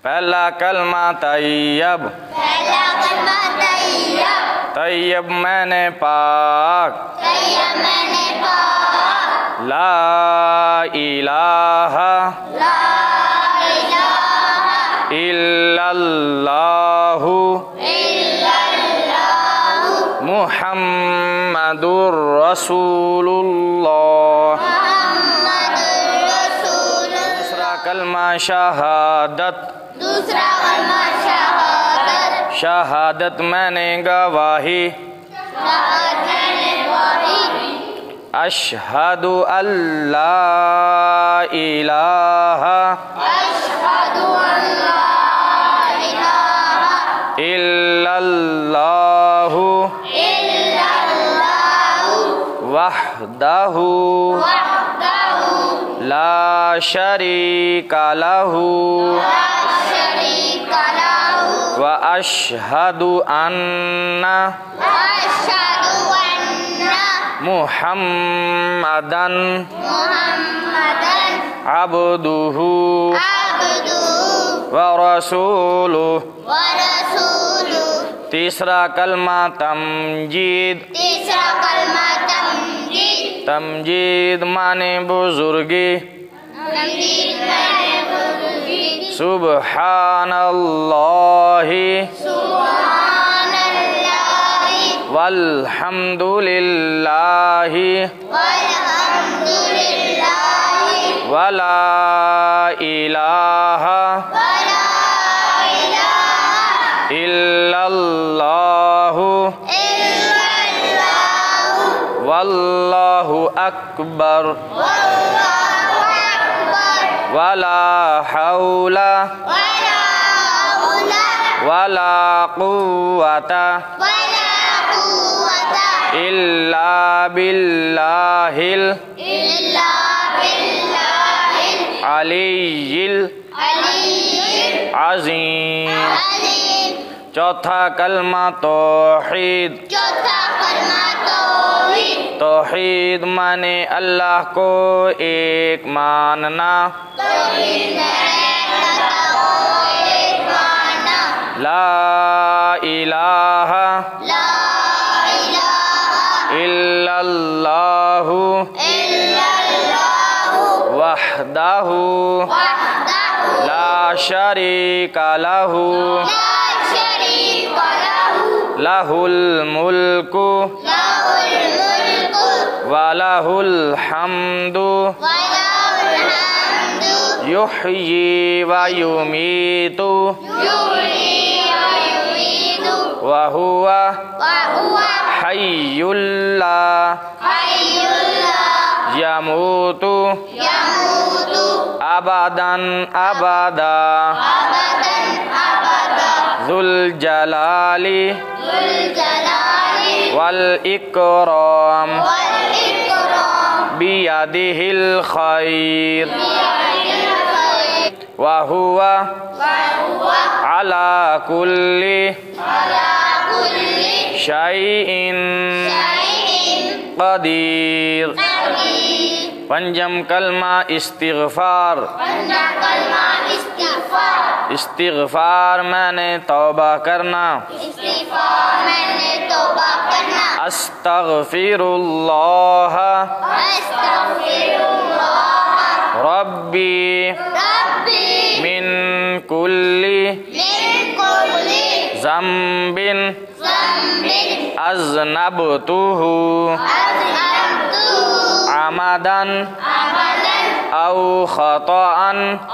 पहला कलमा तैयब, पहला कलमा तैयब, तैयब मैंने पाक, तैयब मैंने पाक, ला इलाहा ला इलाहा इल्लल्लाहु इल्लल्लाहु मुहम्मदुर रसूलुल्लाह। मुहम्मदुर रसूलुल्लाह। दूसरा कलमा शहादत, दूसरा कलमा शहादत, शहादत मैंने गवाही, शहादत मैंने गवाही, अशहदु अल्ला इलाहा अशहदु अल्ला इलाहा इल्लल्लाहु इल्लल्लाहु वहदहु वहदहु ला शरीका लहु ला शरीका लहु व अशहदु अन्ना अशहदु अन्ना मुहम्मदन मुहम्मदन अब्दुहु अब्दुहु व रसूलुहु। व रसूलुहु। तीसरा कलमा तमजीद, तीसरा कलमा तमजीद, तमजीद माने बुजुर्गी, तमजीद माने बुजुर्गी, सुब्हानल्लाहि सुब्हानल्लाहि वल्हम्दुलिल्लाहि वल्हम्दुलिल्लाहि वला इलाहा वला इलाहा इल्लल्लाहु इल्लल्लाहु वल्लाहु अकबर वल्लाहु अकबर वला हौला वला हौला वला कुव्वता वला कुव्वता इल्ला बिल्लाहिल इल्ला बिल्लाहिल अलिय्यिल अलीय्यिल अज़ीम। अज़ीम। चौथा कलमा तौहीद, चौथा कलमा तौहीद, तौहीद माने अल्लाह को एक मानना, तौहीद माने अल्लाह को एक मानना, ला इलाहा ला इलाहा इल्लल्लाहु इल्लल्लाहु वहदहु वहदहु ला शरीका लहु ला शरीका लहु लहुल मुल्कु लहुल मुल्कु व लहुल हम्दु व लहुल हम्दु युह्यी व युमीतु युहयी व युमीतु व हुवा व हुवा हय्युल ला हय्युल ला यमूतु यमूतु अबदन अबदा अबदन अबदा ज़ुल जलाली जुल जलाली वल इकराम वल इकराम बियदिहिल खैर बियदिल खैर व हुवा व हुवा अला कुल्ली अला कुल्ली शैइन शैइन कदीर। कदीर। पंजम कलमा इस्तिग़फ़ार, पंजा कलमा इस्तिग़फ़ार, इस्तिग़फ़ार मैंने तौबा करना, इस्तिग़फ़ार मैंने तौबा करना, अस्तग़फ़िरुल्लाह अस्तग़फ़िरुल्लाह रब्बी रब्बी मिन कुल्ली मिन कुल्ली ज़म्बिन ज़म्बिन अज़नबतुहु अज़नबतुहु अमदन अमदन औ ख़तअन औ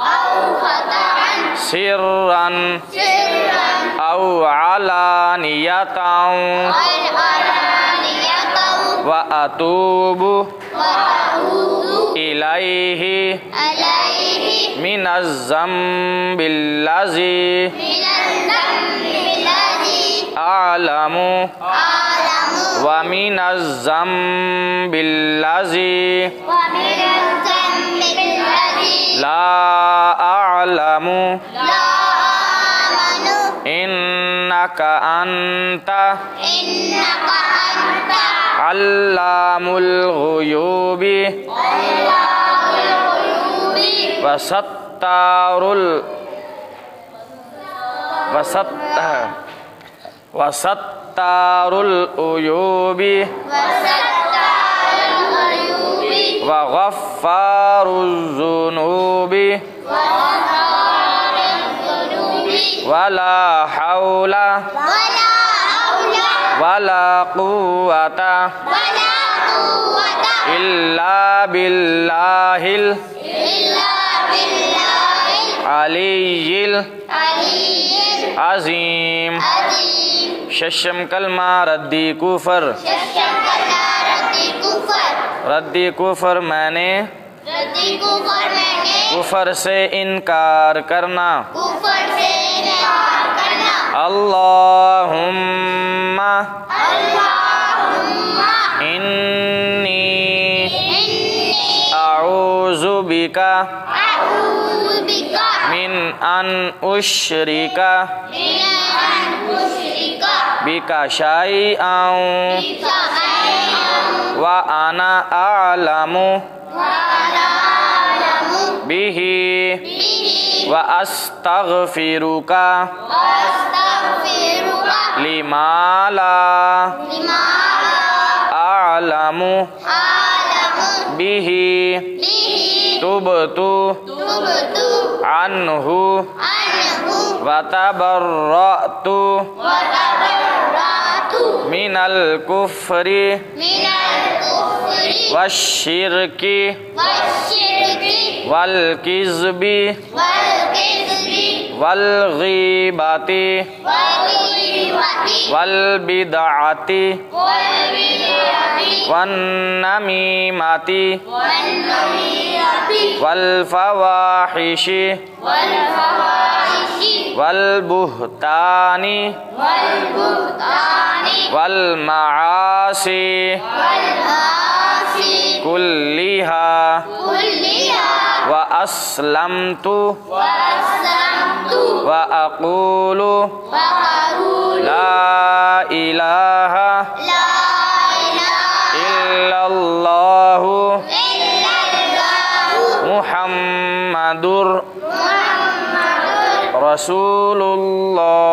ख़तअन सिर्रन सिर्रन औ अलानियतन वल अलानियतन व अतूबु व अतूबु इलैहि अलैहि मिनज़ ज़म्बिल्लज़ी मिनल ज़म्बिल्लज़ी अअलमु अअलमु व मिनज़ ज़म्बिल्लज़ी व मिनल ज़म्बिल्लज़ी ला अअलमु ला आमनु इन्नका अन्ता इन्नका अन्ता अल्लामुल गुयूबि अल्लाहुल गुयूबि व सत्तारुल wasattarul uyubi wa ghaffaruz zunubi wala haula wala quwwata illa billahil aliyyil azim. शशम कलमा रद्दी कुफर, रद्दी कुफर मैंने कुफर से इनकार करना। अल्लाहुम्मा इन्नी अऊज़ु बिका मिन अन उश्रिका बिका शाइअन व अना अअलमु बिही व अस्तगफिरुका लिमा ला अअलमु बिही तुबतु अन्हु व तबर्रअतु मिनल कुफ्री वश्शिरकी वल किज़्बी वल गीबती वल बिदअती वन नमीमती वल फवाहिशी वल बुहतानी वल मआसी कुल्लिहा व अस्लमतु व अक़ूलु ला इलाहा इल्लल्लाहु मुहम्मदुर रसूलुल्लाह।